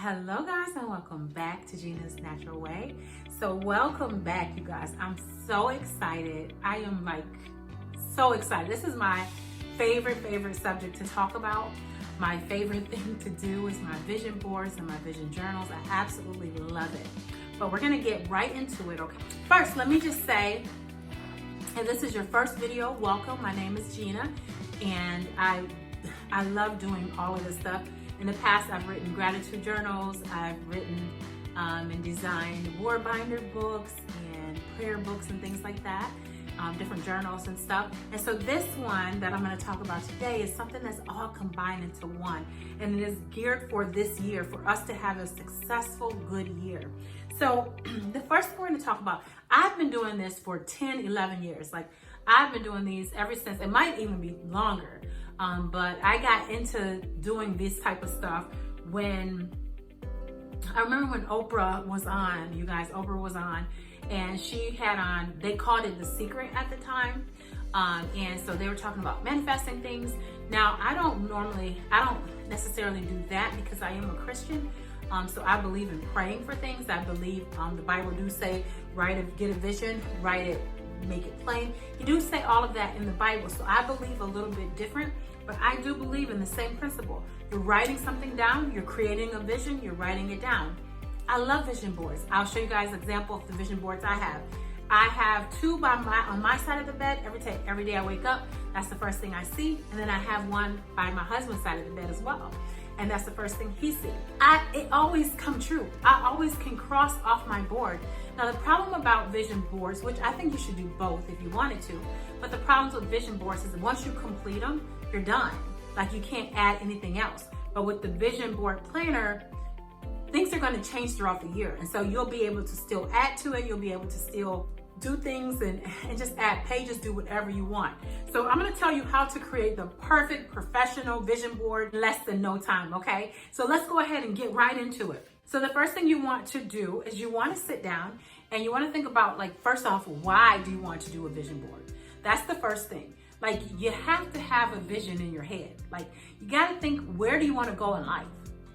Hello guys, and welcome back to Gina's Natural Way. So welcome back, you guys. I'm so excited. I am so excited. This is my favorite subject to talk about. My favorite thing to do is my vision boards and my vision journals. I absolutely love it. But we're gonna get right into it, okay? First, let me just say, if this is your first video, welcome. My name is Gina, and I love doing all of this stuff. In the past, I've written gratitude journals, I've written and designed word binder books and prayer books and things like that, different journals and stuff. And so this one that I'm gonna talk about today is something that's all combined into one. And it is geared for this year, for us to have a successful, good year. So the first thing we're gonna talk about, I've been doing this for 10, 11 years. Like I've been doing these ever since, it might even be longer. But I got into doing this type of stuff when, I remember when Oprah was on, you guys, Oprah was on, and she had on, they called it The Secret at the time. And so they were talking about manifesting things. Now, I don't necessarily do that because I am a Christian. So I believe in praying for things. I believe the Bible do say, get a vision, write it, make it plain. You do say all of that in the Bible. So I believe a little bit different, but I do believe in the same principle. You're writing something down, you're creating a vision, you're writing it down. I love vision boards. I'll show you guys an example of the vision boards I have. I have two on my side of the bed. Every day I wake up, that's the first thing I see. And then I have one by my husband's side of the bed as well. And that's the first thing he sees. It always come true. I always can cross off my board. Now the problem about vision boards, which I think you should do both if you wanted to, but the problems with vision boards is that once you complete them, you're done. Like you can't add anything else. But with the vision board planner, things are gonna change throughout the year. And so you'll be able to still add to it. You'll be able to still do things and just add pages, do whatever you want. So I'm gonna tell you how to create the perfect professional vision board in less than no time, okay? So let's go ahead and get right into it. So the first thing you want to do is you wanna sit down and you wanna think about, like, first off, why do you want to do a vision board? That's the first thing. Like, you have to have a vision in your head. Like, you gotta think, where do you wanna go in life?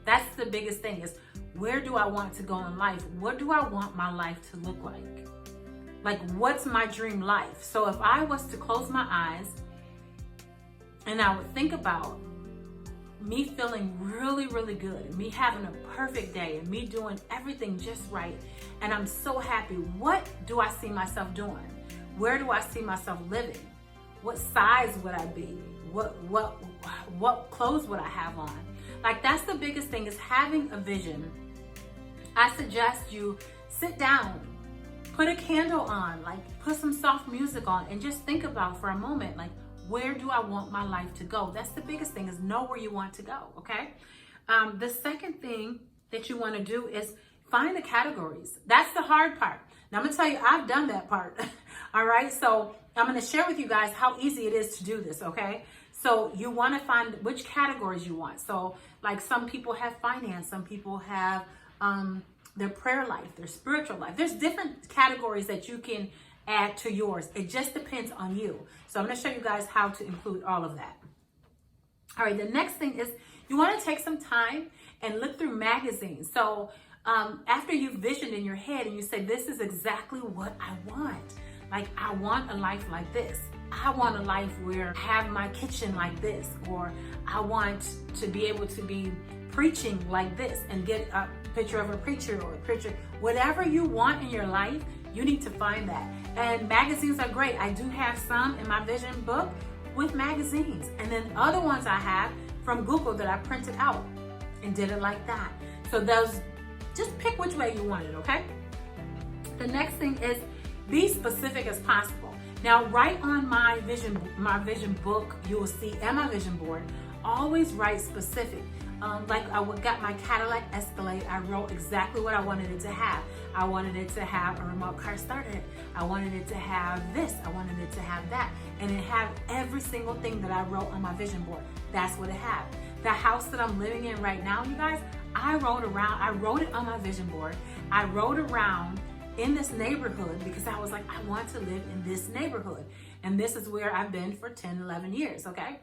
That's the biggest thing, is where do I want to go in life? What do I want my life to look like? Like, what's my dream life? So if I was to close my eyes and I would think about me feeling really, really good, and me having a perfect day, and me doing everything just right, and I'm so happy, what do I see myself doing? Where do I see myself living? What size would I be? What clothes would I have on? Like, that's the biggest thing, is having a vision. I suggest you sit down, put a candle on, like put some soft music on, and just think about for a moment, like, where do I want my life to go? That's the biggest thing, is know where you want to go, okay? The second thing that you want to do is find the categories. That's the hard part. Now I'm gonna tell you, I've done that part. All right, so I'm gonna share with you guys how easy it is to do this, okay? So you wanna find which categories you want. So like, some people have finance, some people have their prayer life, their spiritual life. There's different categories that you can add to yours. It just depends on you. So I'm gonna show you guys how to include all of that. All right, the next thing is you wanna take some time and look through magazines. So after you've visioned in your head and you say, this is exactly what I want. Like, I want a life like this. I want a life where I have my kitchen like this, or I want to be able to be preaching like this, and get a picture of a preacher or a preacher. Whatever you want in your life, you need to find that. And magazines are great. I do have some in my vision book with magazines. And then other ones I have from Google that I printed out and did it like that. So those, just pick which way you want it, okay? The next thing is, be specific as possible. Now, write on my vision book, you will see, and my vision board, always write specific. Like I got my Cadillac Escalade, I wrote exactly what I wanted it to have. I wanted it to have a remote car starter. I wanted it to have this. I wanted it to have that. And it had every single thing that I wrote on my vision board. That's what it had. The house that I'm living in right now, you guys, I wrote it on my vision board. I wrote around in this neighborhood because I was like, I want to live in this neighborhood. And this is where I've been for 10, 11 years, okay?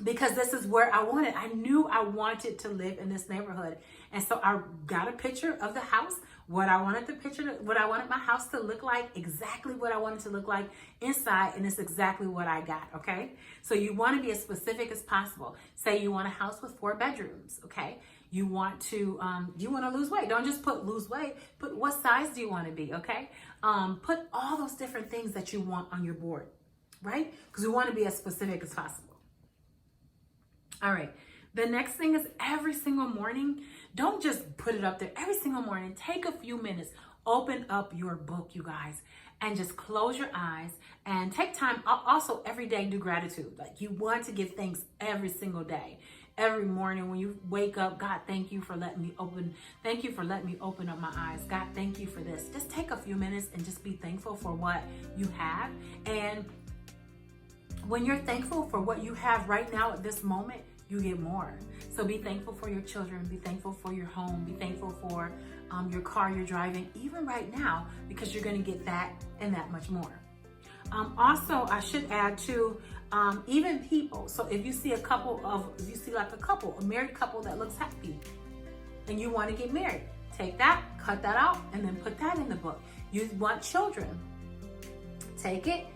because this is where I wanted. I knew I wanted to live in this neighborhood. And so I got a picture of the house, what I wanted my house to look like, exactly what I wanted to look like inside, and it's exactly what I got, okay? So you want to be as specific as possible. Say you want a house with 4 bedrooms, okay? You want to lose weight. Don't just put lose weight, put what size do you want to be, okay? Put all those different things that you want on your board, right? Because we want to be as specific as possible. All right. The next thing is every single morning, don't just put it up there. Every single morning, take a few minutes, open up your book, you guys, and just close your eyes and take time. Also, every day, do gratitude. Like, you want to give thanks every single day. Every morning when you wake up, God, thank you for letting me open. Thank you for letting me open up my eyes. God, thank you for this. Just take a few minutes and just be thankful for what you have. And when you're thankful for what you have right now at this moment, you get more. So be thankful for your children, be thankful for your home, be thankful for your car you're driving, even right now, because you're going to get that and that much more. Also, I should add too, even people. So if you see a married couple that looks happy and you want to get married, take that, cut that out, and then put that in the book. You want children, take it,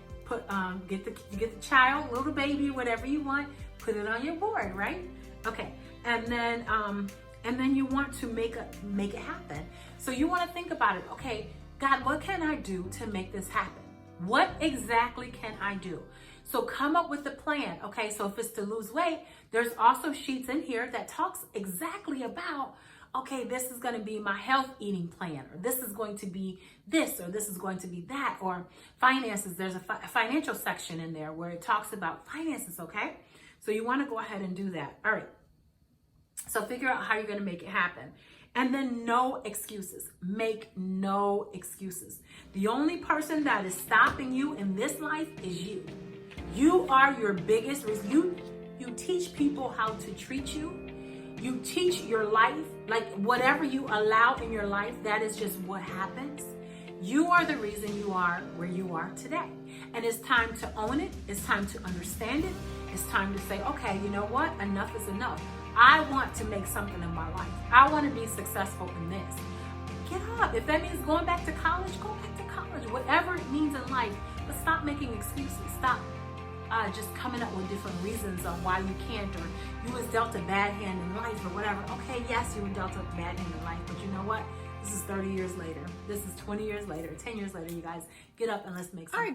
get the child, little baby, whatever you want, put it on your board, right? Okay, and then you want to make it happen. So you want to think about it. Okay, God, what can I do to make this happen? What exactly can I do? So come up with a plan. Okay, so if it's to lose weight, there's also sheets in here that talks exactly about, okay, this is going to be my health eating plan, or this is going to be this, or this is going to be that, or finances. There's a financial section in there where it talks about finances, okay? So you want to go ahead and do that. All right. So figure out how you're going to make it happen. And then no excuses. Make no excuses. The only person that is stopping you in this life is you. You are your biggest risk. You teach people how to treat you. You teach your life, like whatever you allow in your life, that is just what happens. You are the reason you are where you are today. And it's time to own it. It's time to understand it. It's time to say, okay, you know what? Enough is enough. I want to make something in my life. I want to be successful in this. Get up. If that means going back to college, go back to college. Whatever it means in life. But stop making excuses. Stop just coming up with different reasons on why you can't, or you was dealt a bad hand in life or whatever. Okay, yes, you were dealt a bad hand in life, but you know what? This is 30 years later. This is 20 years later, 10 years later, you guys. Get up and let's make something. All right.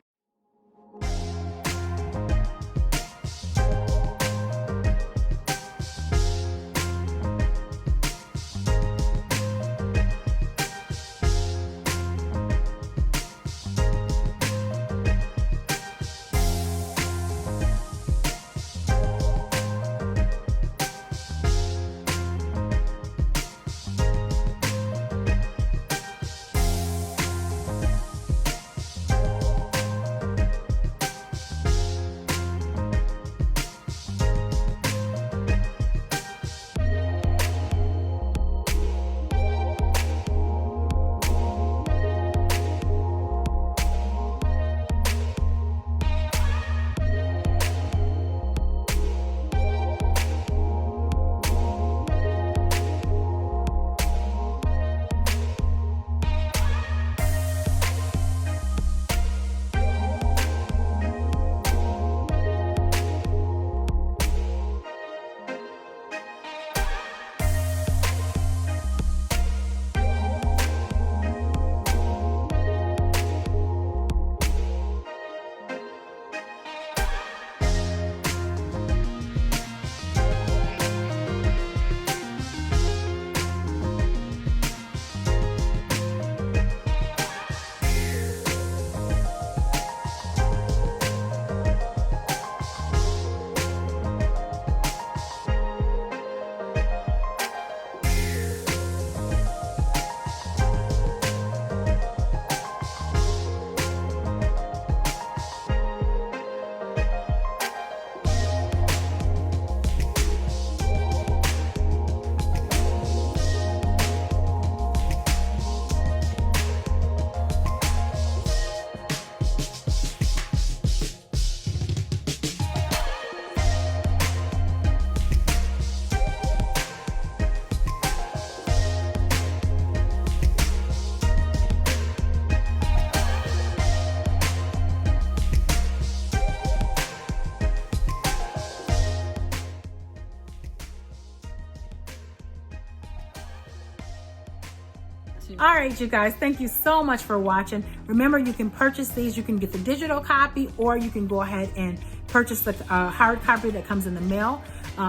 All right, you guys, thank you so much for watching. Remember, you can purchase these. You can get the digital copy, or you can go ahead and purchase the hard copy that comes in the mail.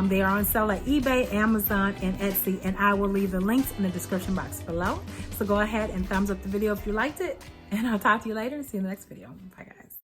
They are on sale at eBay, Amazon, and Etsy, and I will leave the links in the description box below. So go ahead and thumbs up the video if you liked it, and I'll talk to you later and see you in the next video. Bye, guys.